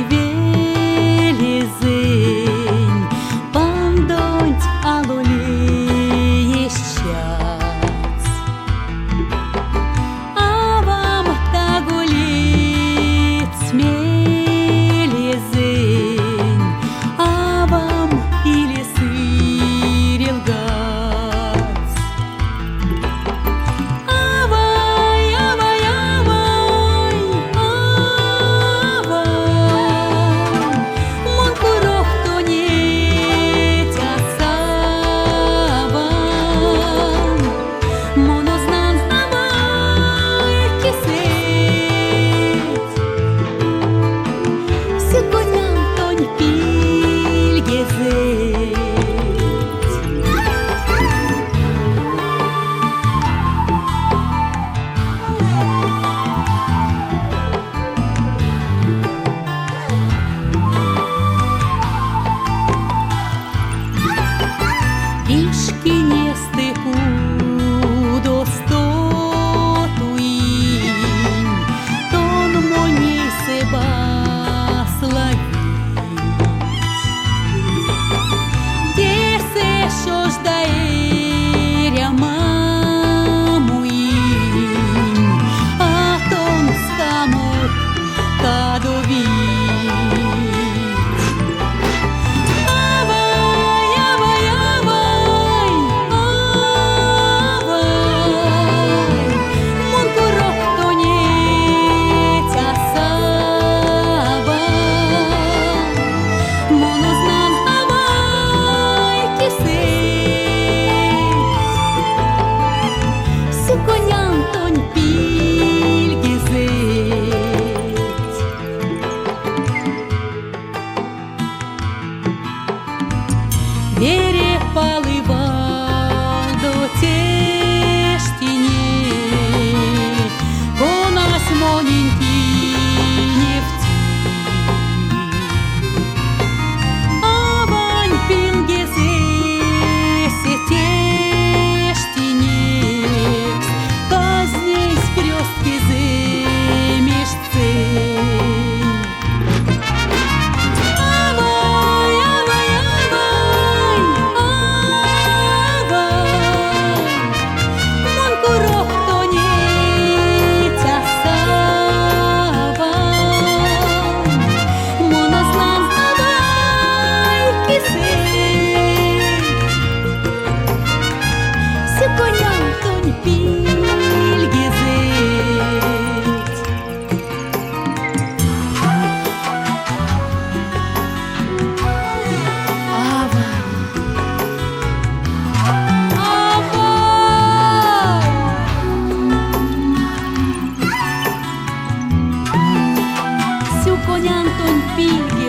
велізень, пандонь алоліє щас. А вам та гуліць мелізень, а вам і ліси рілгац. Авай, авай, авай, авай, мон курок тонеть асаван, моно знан авай кисеть. Всю коням тонь пильгезеть. Вишки не стыку достотуинь, тон моней себя славить. Десе шо ждаеря мамуинь, а тон скамот кадовить. Перепаливал до тештине, по нас моненький нефти. Авань пингезе тештинекс, казней спрёстки земешцей. Коням тонь пільги